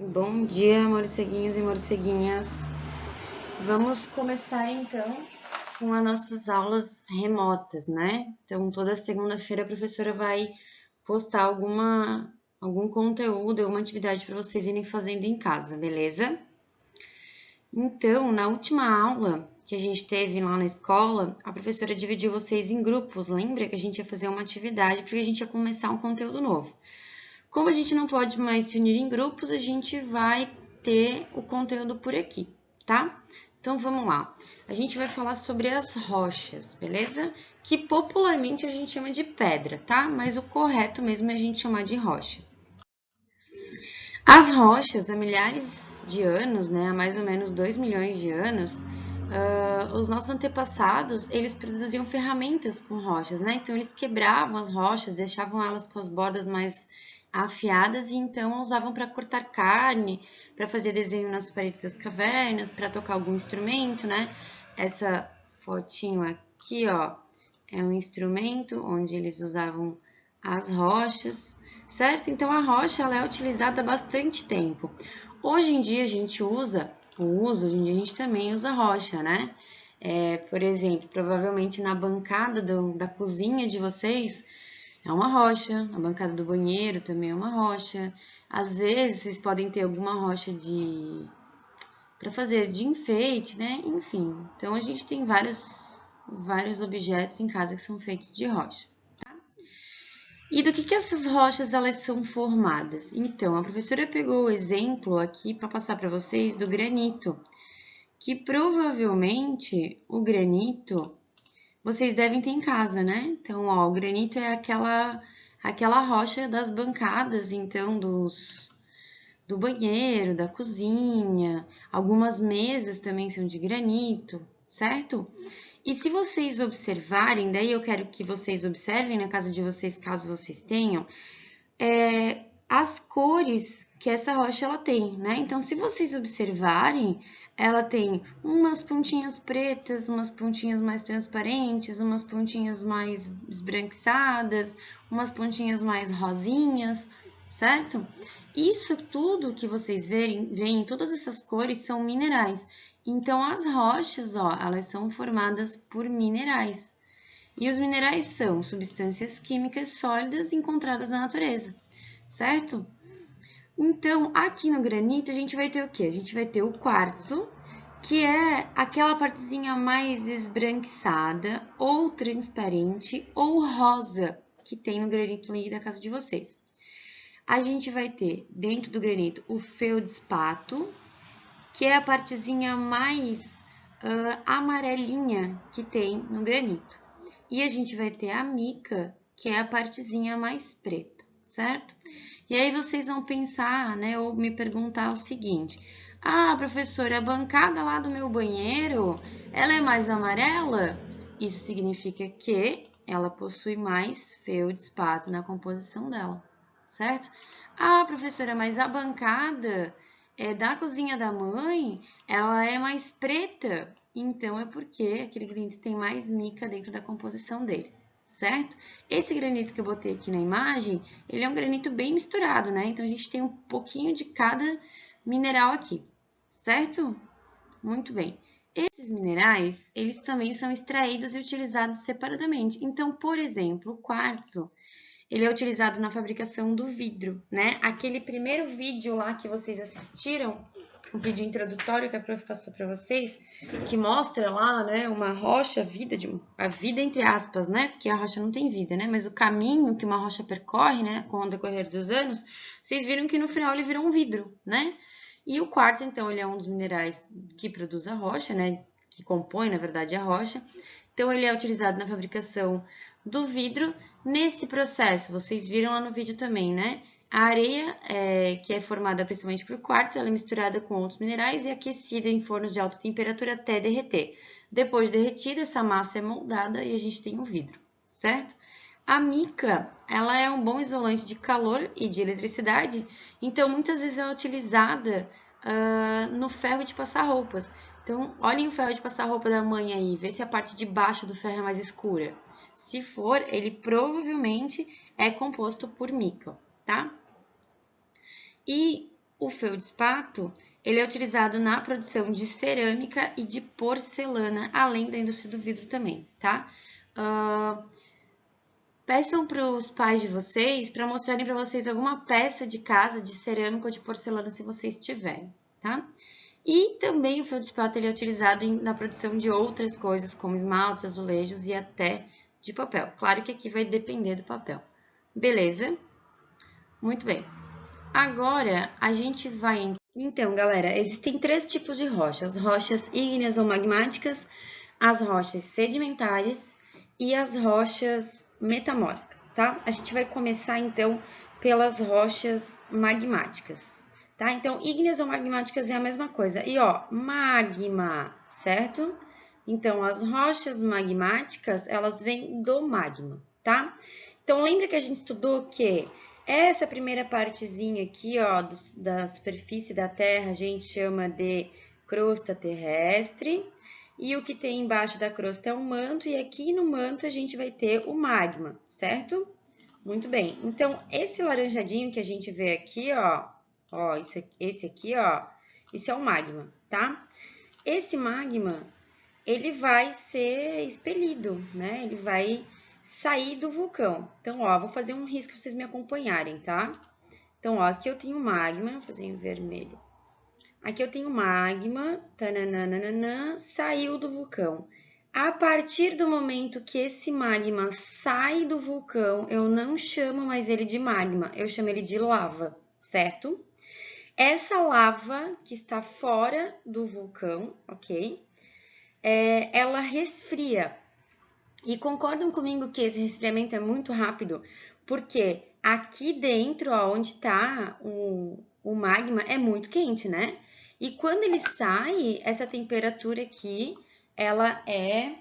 Bom dia, morceguinhos e morceguinhas. Vamos começar então com as nossas aulas remotas, né? Então, toda segunda-feira a professora vai postar algum conteúdo, alguma atividade para vocês irem fazendo em casa, beleza? Então, na última aula que a gente teve lá na escola, a professora dividiu vocês em grupos. Lembra que a gente ia fazer uma atividade porque a gente ia começar um conteúdo novo. Como a gente não pode mais se unir em grupos, a gente vai ter o conteúdo por aqui, tá? Então vamos lá. A gente vai falar sobre as rochas, beleza? Que popularmente a gente chama de pedra, tá? Mas o correto mesmo é a gente chamar de rocha. As rochas, há milhares de anos, né, há mais ou menos 2 milhões de anos, os nossos antepassados, eles produziam ferramentas com rochas, né? Então, eles quebravam as rochas, deixavam elas com as bordas mais afiadas e então usavam para cortar carne, para fazer desenho nas paredes das cavernas, para tocar algum instrumento, né? Essa fotinho aqui, ó, é um instrumento onde eles usavam as rochas, certo? Então, a rocha ela é utilizada há bastante tempo. Hoje em dia a gente hoje em dia a gente também usa rocha, né? Por exemplo, provavelmente na bancada da cozinha de vocês é uma rocha, a bancada do banheiro também é uma rocha. Às vezes vocês podem ter alguma rocha para fazer de enfeite, né? Enfim, então a gente tem vários objetos em casa que são feitos de rocha. E do que essas rochas elas são formadas? Então, a professora pegou o exemplo aqui para passar para vocês do granito, que provavelmente o granito vocês devem ter em casa, né? Então, ó, o granito é aquela rocha das bancadas, então do banheiro, da cozinha, algumas mesas também são de granito, certo? E se vocês observarem, daí eu quero que vocês observem na casa de vocês, caso vocês tenham, as cores que essa rocha ela tem, né? Então, se vocês observarem, ela tem umas pontinhas pretas, umas pontinhas mais transparentes, umas pontinhas mais esbranquiçadas, umas pontinhas mais rosinhas, certo? Isso tudo que vocês veem, todas essas cores são minerais. Então, as rochas, ó, elas são formadas por minerais. E os minerais são substâncias químicas sólidas encontradas na natureza, certo? Então, aqui no granito, a gente vai ter o quê? A gente vai ter o quartzo, que é aquela partezinha mais esbranquiçada, ou transparente, ou rosa, que tem no granito ali da casa de vocês. A gente vai ter, dentro do granito, o feldspato, que é a partezinha mais amarelinha que tem no granito. E a gente vai ter a mica, que é a partezinha mais preta, certo? E aí vocês vão pensar, né, ou me perguntar o seguinte: ah, professora, a bancada lá do meu banheiro, ela é mais amarela? Isso significa que ela possui mais feldspato na composição dela, certo? Ah, professora, mas a bancada da cozinha da mãe, ela é mais preta. Então, é porque aquele granito tem mais mica dentro da composição dele, certo? Esse granito que eu botei aqui na imagem, ele é um granito bem misturado, né? Então, a gente tem um pouquinho de cada mineral aqui, certo? Muito bem. Esses minerais, eles também são extraídos e utilizados separadamente. Então, por exemplo, o quartzo, ele é utilizado na fabricação do vidro, né? Aquele primeiro vídeo lá que vocês assistiram, o vídeo introdutório que a prof passou para vocês, que mostra lá, né, uma rocha, a vida entre aspas, né? Porque a rocha não tem vida, né? Mas o caminho que uma rocha percorre, né, com o decorrer dos anos, vocês viram que no final ele virou um vidro, né? E o quartzo, então, ele é um dos minerais que produz a rocha, né? Que compõe, na verdade, a rocha. Então, ele é utilizado na fabricação do vidro. Nesse processo, vocês viram lá no vídeo também, né? A areia, que é formada principalmente por quartzo, ela é misturada com outros minerais e aquecida em fornos de alta temperatura até derreter. Depois de derretida, essa massa é moldada e a gente tem o vidro, certo? A mica, ela é um bom isolante de calor e de eletricidade, então muitas vezes é utilizada no ferro de passar roupas. Então, olhem o ferro de passar roupa da mãe aí, vê se a parte de baixo do ferro é mais escura. Se for, ele provavelmente é composto por mica, tá? E o feldspato, ele é utilizado na produção de cerâmica e de porcelana, além da indústria do vidro também, tá? Peçam para os pais de vocês para mostrarem para vocês alguma peça de casa de cerâmica ou de porcelana, se vocês tiverem, tá? E também o feldspato ele é utilizado na produção de outras coisas, como esmaltes, azulejos e até de papel. Claro que aqui vai depender do papel. Beleza? Muito bem. Agora, a gente vai... Então, galera, existem 3 tipos de rochas. Rochas ígneas ou magmáticas, as rochas sedimentares e as rochas metamórficas, tá? A gente vai começar, então, pelas rochas magmáticas, tá? Então, ígneas ou magmáticas é a mesma coisa. E, ó, magma, certo? Então, as rochas magmáticas, elas vêm do magma, tá? Então, lembra que a gente estudou que essa primeira partezinha aqui, ó, da superfície da Terra, a gente chama de crosta terrestre. E o que tem embaixo da crosta é o manto, e aqui no manto a gente vai ter o magma, certo? Muito bem. Então, esse laranjadinho que a gente vê aqui, ó, esse aqui, ó, isso é o magma, tá? Esse magma, ele vai ser expelido, né? Ele vai sair do vulcão. Então, ó, vou fazer um risco para vocês me acompanharem, tá? Então, ó, aqui eu tenho magma, vou fazer em vermelho. Aqui eu tenho magma, tananana, saiu do vulcão. A partir do momento que esse magma sai do vulcão, eu não chamo mais ele de magma, eu chamo ele de lava, certo? Essa lava que está fora do vulcão, ok? Ela resfria. E concordam comigo que esse resfriamento é muito rápido, porque aqui dentro, ó, onde está o magma, é muito quente, né? E quando ele sai, essa temperatura aqui, ela é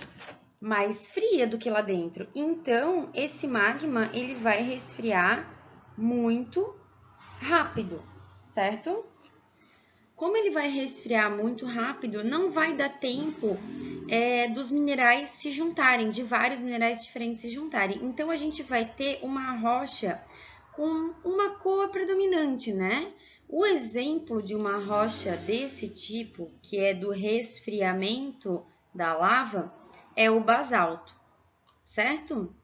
mais fria do que lá dentro. Então, esse magma, ele vai resfriar muito rápido, certo? Como ele vai resfriar muito rápido, não vai dar tempo dos minerais se juntarem, de vários minerais diferentes se juntarem. Então, a gente vai ter uma rocha com uma cor predominante, né? O exemplo de uma rocha desse tipo, que é do resfriamento da lava, é o basalto, certo?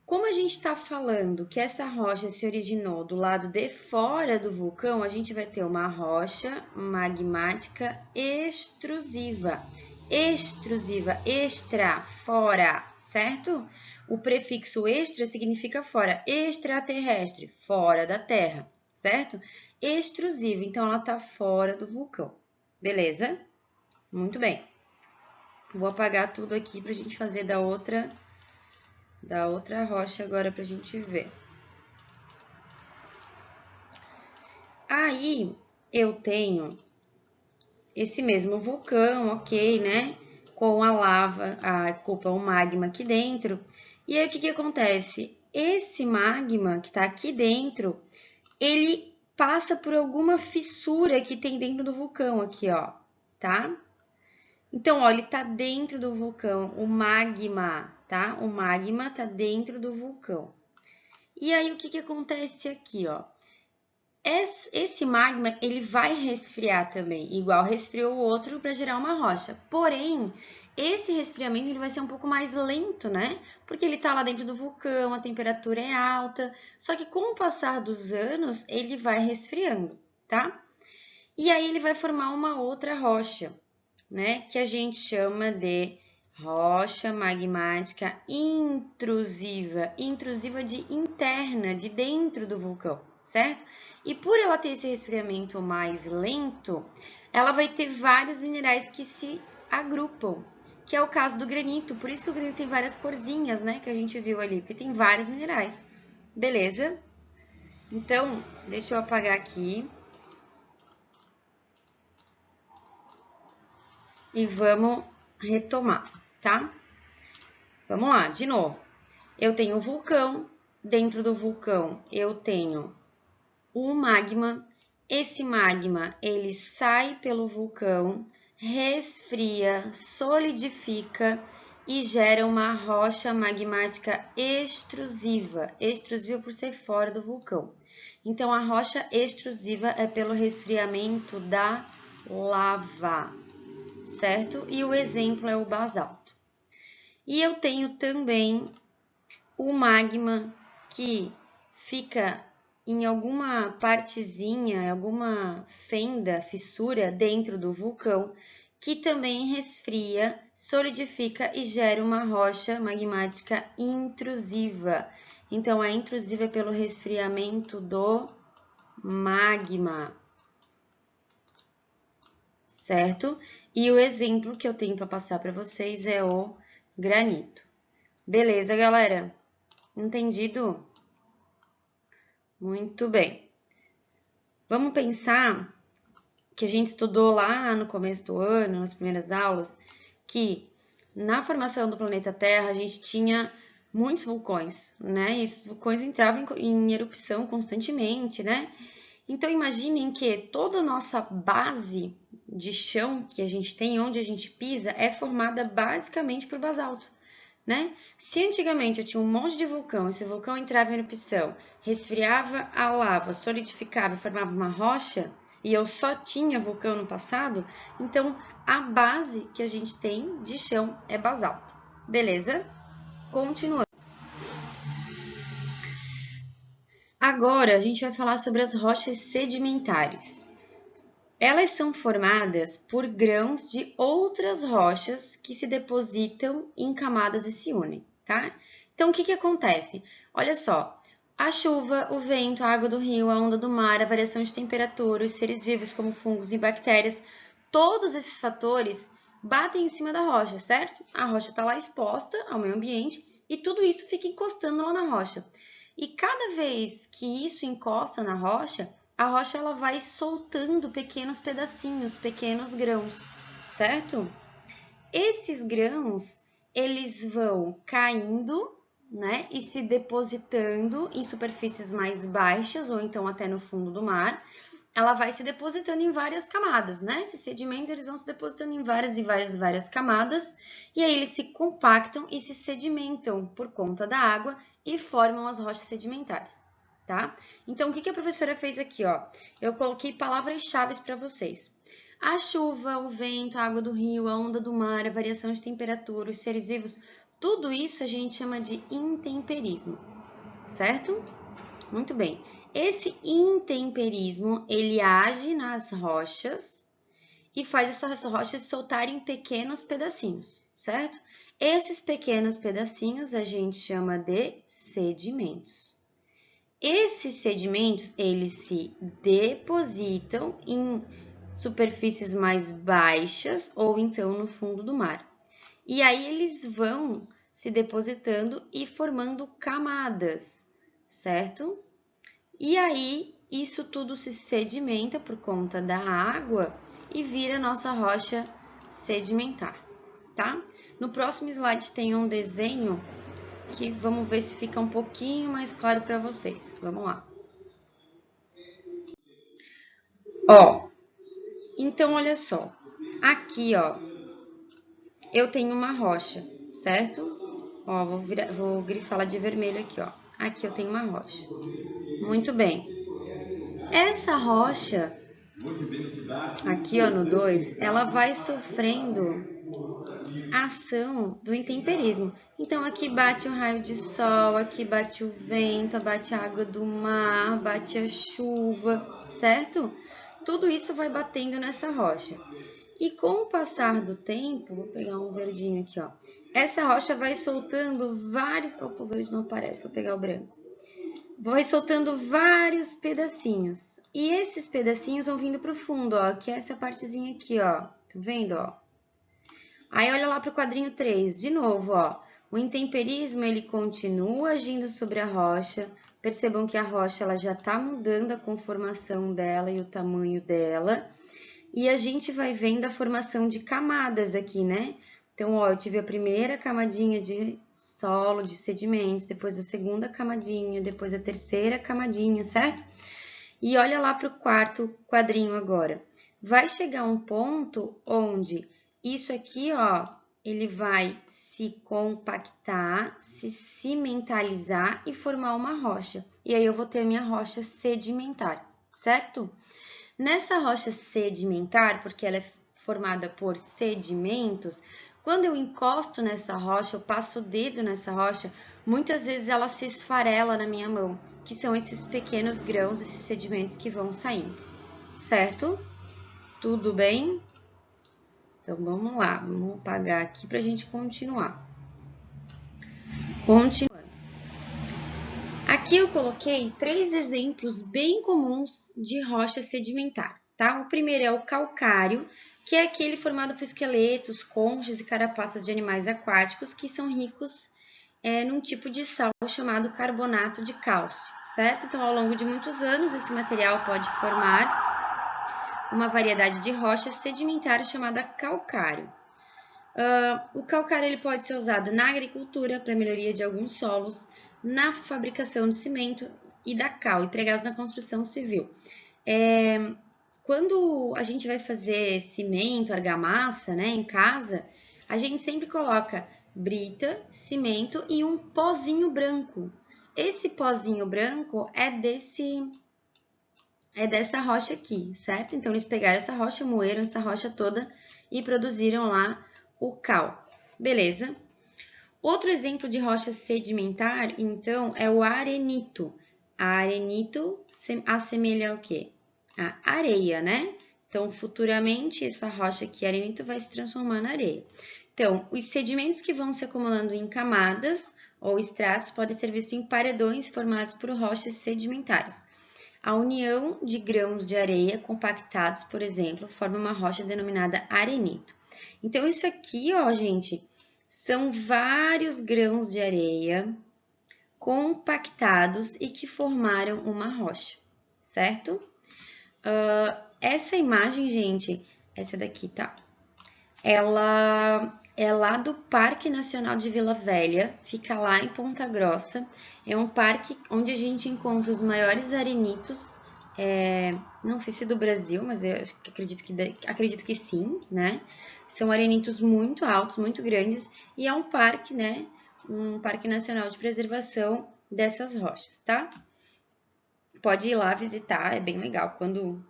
Como a gente está falando que essa rocha se originou do lado de fora do vulcão, a gente vai ter uma rocha magmática extrusiva. Extrusiva, extra, fora, certo? O prefixo extra significa fora, extraterrestre, fora da Terra, certo? Extrusiva, então ela está fora do vulcão, beleza? Muito bem. Vou apagar tudo aqui para a gente fazer da outra rocha agora para a gente ver. Aí, eu tenho esse mesmo vulcão, ok, né? Com a lava, o magma aqui dentro. E aí, o que acontece? Esse magma que tá aqui dentro, ele passa por alguma fissura que tem dentro do vulcão aqui, ó, tá? Então, ó, ele tá dentro do vulcão, o magma, tá? O magma tá dentro do vulcão. E aí, o que acontece aqui, ó? Esse magma, ele vai resfriar também, igual resfriou o outro para gerar uma rocha. Porém, esse resfriamento ele vai ser um pouco mais lento, né? Porque ele tá lá dentro do vulcão, a temperatura é alta. Só que com o passar dos anos, ele vai resfriando, tá? E aí ele vai formar uma outra rocha, né? Que a gente chama de rocha magmática intrusiva. Intrusiva de interna, de dentro do vulcão, certo? E por ela ter esse resfriamento mais lento, ela vai ter vários minerais que se agrupam, que é o caso do granito. Por isso que o granito tem várias corzinhas, né? Que a gente viu ali, porque tem vários minerais. Beleza? Então, deixa eu apagar aqui. E vamos retomar, tá? Vamos lá, de novo. Eu tenho o vulcão, dentro do vulcão eu tenho o magma. Esse magma, ele sai pelo vulcão, resfria, solidifica e gera uma rocha magmática extrusiva. Extrusiva por ser fora do vulcão. Então, a rocha extrusiva é pelo resfriamento da lava, certo? E o exemplo é o basalto. E eu tenho também o magma que fica em alguma partezinha, alguma fenda, fissura dentro do vulcão, que também resfria, solidifica e gera uma rocha magmática intrusiva. Então, a intrusiva é pelo resfriamento do magma, certo? E o exemplo que eu tenho para passar para vocês é o granito. Beleza, galera? Entendido? Muito bem. Vamos pensar que a gente estudou lá no começo do ano, nas primeiras aulas, que na formação do planeta Terra a gente tinha muitos vulcões, né? E esses vulcões entravam em erupção constantemente, né? Então imaginem que toda a nossa base de chão que a gente tem, onde a gente pisa, é formada basicamente por basalto, né? Se antigamente eu tinha um monte de vulcão, esse vulcão entrava em erupção, resfriava a lava, solidificava e formava uma rocha, e eu só tinha vulcão no passado, então a base que a gente tem de chão é basalto. Beleza? Continuando. Agora a gente vai falar sobre as rochas sedimentares. Elas são formadas por grãos de outras rochas que se depositam em camadas e se unem, tá? Então, o que acontece? Olha só, a chuva, o vento, a água do rio, a onda do mar, a variação de temperatura, os seres vivos como fungos e bactérias, todos esses fatores batem em cima da rocha, certo? A rocha está lá exposta ao meio ambiente e tudo isso fica encostando lá na rocha. E cada vez que isso encosta na rocha, a rocha ela vai soltando pequenos pedacinhos, pequenos grãos, certo? Esses grãos, eles vão caindo, né, e se depositando em superfícies mais baixas ou então até no fundo do mar. Ela vai se depositando em várias camadas, né? Esses sedimentos eles vão se depositando em várias camadas e aí eles se compactam e se sedimentam por conta da água e formam as rochas sedimentares, tá? Então, o que a professora fez aqui, ó? Eu coloquei palavras-chave para vocês. A chuva, o vento, a água do rio, a onda do mar, a variação de temperatura, os seres vivos, tudo isso a gente chama de intemperismo, certo? Muito bem. Esse intemperismo, ele age nas rochas e faz essas rochas soltarem pequenos pedacinhos, certo? Esses pequenos pedacinhos a gente chama de sedimentos. Esses sedimentos, eles se depositam em superfícies mais baixas ou então no fundo do mar. E aí eles vão se depositando e formando camadas, certo? E aí isso tudo se sedimenta por conta da água e vira nossa rocha sedimentar, tá? No próximo slide tem um desenho que vamos ver se fica um pouquinho mais claro para vocês. Vamos lá. Ó, então olha só. Aqui, ó, eu tenho uma rocha, certo? Ó, vou grifá-la de vermelho aqui, ó. Aqui eu tenho uma rocha. Muito bem. Essa rocha, aqui ó, no 2, ela vai sofrendo a ação do intemperismo. Então, aqui bate um raio de sol, aqui bate o vento, bate a água do mar, bate a chuva, certo? Tudo isso vai batendo nessa rocha. E com o passar do tempo, vou pegar um verdinho aqui, ó. Essa rocha vai soltando vários... Opa, o verde não aparece, vou pegar o branco. Vai soltando vários pedacinhos. E esses pedacinhos vão vindo pro fundo, ó. Que é essa partezinha aqui, ó. Tá vendo, ó? Aí, olha lá pro quadrinho 3. De novo, ó. O intemperismo, ele continua agindo sobre a rocha. Percebam que a rocha, ela já tá mudando a conformação dela e o tamanho dela. E a gente vai vendo a formação de camadas aqui, né? Então, ó, eu tive a primeira camadinha de solo, de sedimentos, depois a segunda camadinha, depois a terceira camadinha, certo? E olha lá para o quarto quadrinho agora. Vai chegar um ponto onde isso aqui, ó, ele vai se compactar, se cimentalizar e formar uma rocha. e aí eu vou ter a minha rocha sedimentar, certo? Nessa rocha sedimentar, porque ela é formada por sedimentos, quando eu encosto nessa rocha, eu passo o dedo nessa rocha, muitas vezes ela se esfarela na minha mão, que são esses pequenos grãos, esses sedimentos que vão saindo, certo? Tudo bem? Então, vamos lá, vamos apagar aqui para a gente continuar. Continuando. Aqui eu coloquei 3 exemplos bem comuns de rocha sedimentar, tá? O primeiro é o calcário, que é aquele formado por esqueletos, conchas e carapaças de animais aquáticos que são ricos num tipo de sal chamado carbonato de cálcio, certo? Então, ao longo de muitos anos, esse material pode formar uma variedade de rochas sedimentares chamada calcário. O calcário ele pode ser usado na agricultura para melhoria de alguns solos, na fabricação de cimento e da cal, empregados na construção civil. Quando a gente vai fazer cimento, argamassa, né, em casa, a gente sempre coloca brita, cimento e um pozinho branco. Esse pozinho branco é dessa rocha aqui, certo? Então, eles pegaram essa rocha, moeram essa rocha toda e produziram lá o cal. Beleza? Outro exemplo de rocha sedimentar, então, é o arenito. A arenito assemelha ao quê? A areia, né? Então, futuramente, essa rocha aqui, arenito, vai se transformar na areia. Então, os sedimentos que vão se acumulando em camadas ou estratos podem ser vistos em paredões formados por rochas sedimentares. A união de grãos de areia compactados, por exemplo, forma uma rocha denominada arenito. Então, isso aqui, ó, gente, são vários grãos de areia compactados e que formaram uma rocha, certo? Essa imagem, gente, essa daqui, tá? Ela é lá do Parque Nacional de Vila Velha, fica lá em Ponta Grossa. É um parque onde a gente encontra os maiores arenitos, não sei se do Brasil, mas eu acredito que sim, né? São arenitos muito altos, muito grandes, e é um parque, né? Um parque nacional de preservação dessas rochas, tá? Pode ir lá visitar, é bem legal. Quando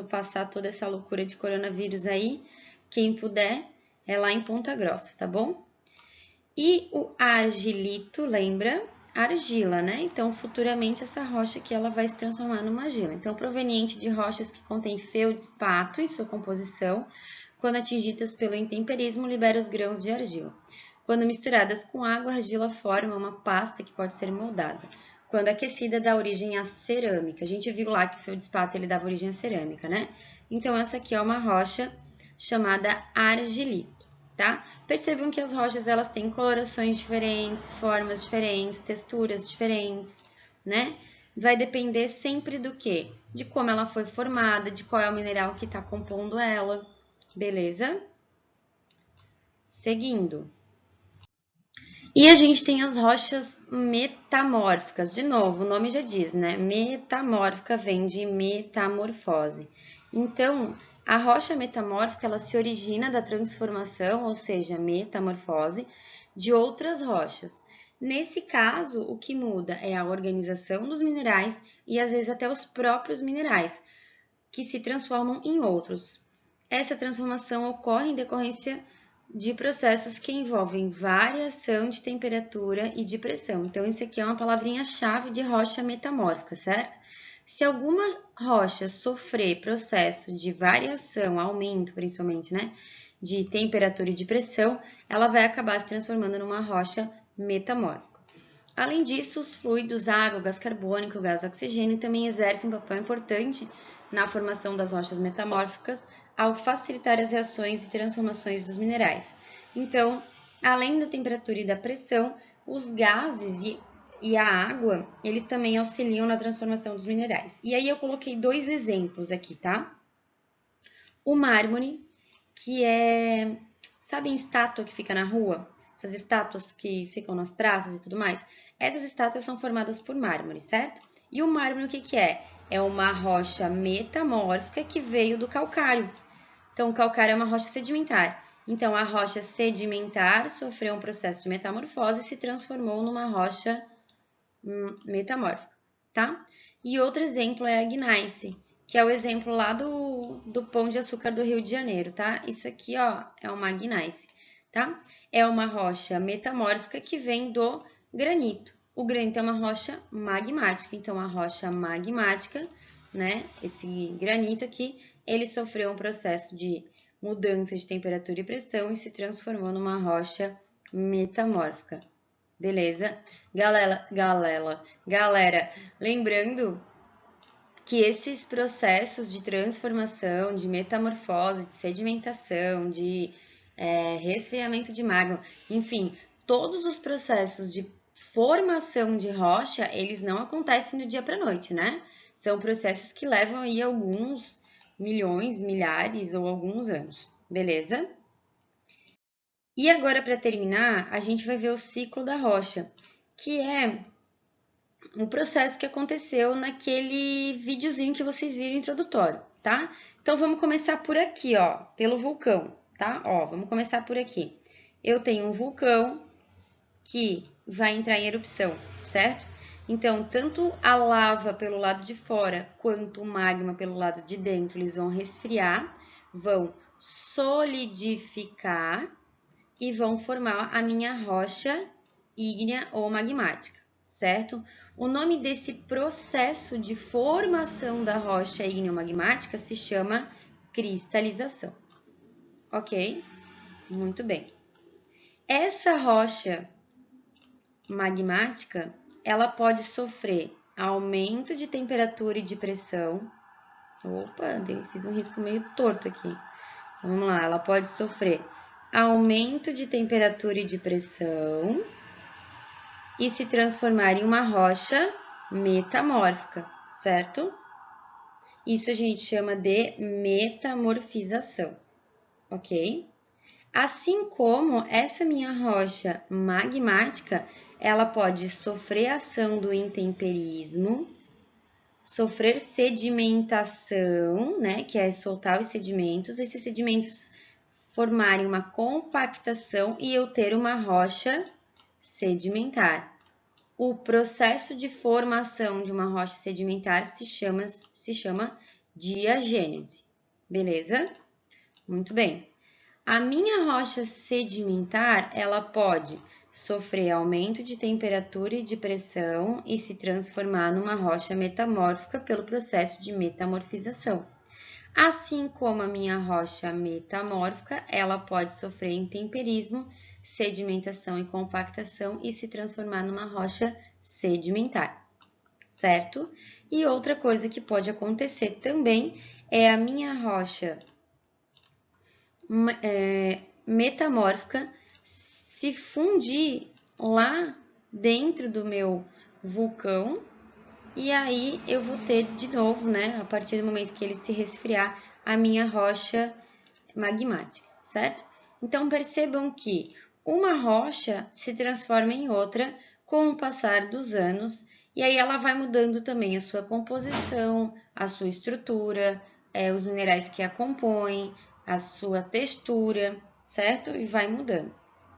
passar toda essa loucura de coronavírus aí, quem puder, é lá em Ponta Grossa, tá bom? E o argilito, lembra? Argila, né? Então, futuramente, essa rocha aqui, ela vai se transformar numa argila. Então, proveniente de rochas que contêm feldspato em sua composição, quando atingidas pelo intemperismo, libera os grãos de argila. Quando misturadas com água, a argila forma uma pasta que pode ser moldada. Quando aquecida, dá origem à cerâmica. A gente viu lá que o feldspato ele dava origem à cerâmica, né? Então, essa aqui é uma rocha chamada argilito, tá? Percebam que as rochas elas têm colorações diferentes, formas diferentes, texturas diferentes, né? Vai depender sempre do quê? De como ela foi formada, de qual é o mineral que está compondo ela, beleza? Seguindo. E a gente tem as rochas metamórficas. De novo, o nome já diz, né? Metamórfica vem de metamorfose. Então, a rocha metamórfica, ela se origina da transformação, ou seja, metamorfose, de outras rochas. Nesse caso, o que muda é a organização dos minerais e, às vezes, até os próprios minerais, que se transformam em outros. Essa transformação ocorre em decorrência de processos que envolvem variação de temperatura e de pressão. Então, isso aqui é uma palavrinha-chave de rocha metamórfica, certo? Se alguma rocha sofrer processo de variação, aumento principalmente, né, de temperatura e de pressão, ela vai acabar se transformando numa rocha metamórfica. Além disso, os fluidos, água, gás carbônico, gás oxigênio também exercem um papel importante na formação das rochas metamórficas ao facilitar as reações e transformações dos minerais. Então, além da temperatura e da pressão, os gases e a água, eles também auxiliam na transformação dos minerais. E aí eu coloquei 2 exemplos aqui, tá? O mármore, que sabem, estátua que fica na rua? Essas estátuas que ficam nas praças e tudo mais? Essas estátuas são formadas por mármore, certo? E o mármore, o que é? É uma rocha metamórfica que veio do calcário. Então, o calcário é uma rocha sedimentar. Então, a rocha sedimentar sofreu um processo de metamorfose e se transformou numa rocha metamórfica. tá? E outro exemplo é a gneiss, que é o exemplo lá do Pão de Açúcar do Rio de Janeiro, tá? Isso aqui, ó, é uma gneiss, tá? É uma rocha metamórfica que vem do granito. O granito é uma rocha magmática, então a rocha magmática, né, esse granito aqui, ele sofreu um processo de mudança de temperatura e pressão e se transformou numa rocha metamórfica. Beleza? Galera, lembrando que esses processos de transformação, de metamorfose, de sedimentação, de resfriamento de magma, enfim, todos os processos de formação de rocha, eles não acontecem do dia para a noite, né? São processos que levam aí alguns milhões, milhares ou alguns anos, beleza? E agora, para terminar, a gente vai ver o ciclo da rocha, que é um processo que aconteceu naquele videozinho que vocês viram introdutório, tá? Então, vamos começar por aqui, ó, pelo vulcão, tá? Ó, vamos começar por aqui. Eu tenho um vulcão que vai entrar em erupção, certo? Então, tanto a lava pelo lado de fora, quanto o magma pelo lado de dentro, eles vão resfriar, vão solidificar e vão formar a minha rocha ígnea ou magmática, certo? O nome desse processo de formação da rocha ígnea ou magmática se chama cristalização, ok? Muito bem. Essa rocha magmática, ela pode sofrer aumento de temperatura e de pressão. Opa, fiz um risco meio torto aqui. Então, vamos lá, ela pode sofrer aumento de temperatura e de pressão e se transformar em uma rocha metamórfica, certo? Isso a gente chama de metamorfização, ok? Assim como essa minha rocha magmática, ela pode sofrer ação do intemperismo, sofrer sedimentação, né, que é soltar os sedimentos, esses sedimentos formarem uma compactação e eu ter uma rocha sedimentar. O processo de formação de uma rocha sedimentar se chama diagênese, beleza? Muito bem. A minha rocha sedimentar, ela pode sofrer aumento de temperatura e de pressão e se transformar numa rocha metamórfica pelo processo de metamorfização. Assim como a minha rocha metamórfica, ela pode sofrer intemperismo, sedimentação e compactação e se transformar numa rocha sedimentar, certo? E outra coisa que pode acontecer também é a minha rocha metamórfica se fundir lá dentro do meu vulcão e aí eu vou ter de novo, né, a partir do momento que ele se resfriar, a minha rocha magmática, certo? Então percebam que uma rocha se transforma em outra com o passar dos anos e aí ela vai mudando também a sua composição, a sua estrutura, os minerais que a compõem, a sua textura, certo? E vai mudando.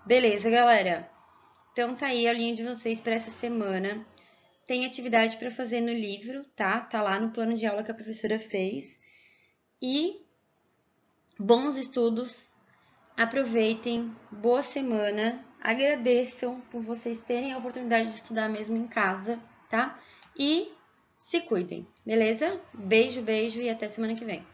Beleza, galera? Então tá aí a linha de vocês para essa semana. Tem atividade para fazer no livro, tá? Tá lá no plano de aula que a professora fez. E bons estudos, aproveitem, boa semana, agradeçam por vocês terem a oportunidade de estudar mesmo em casa, tá? E se cuidem, beleza? Beijo, beijo e até semana que vem.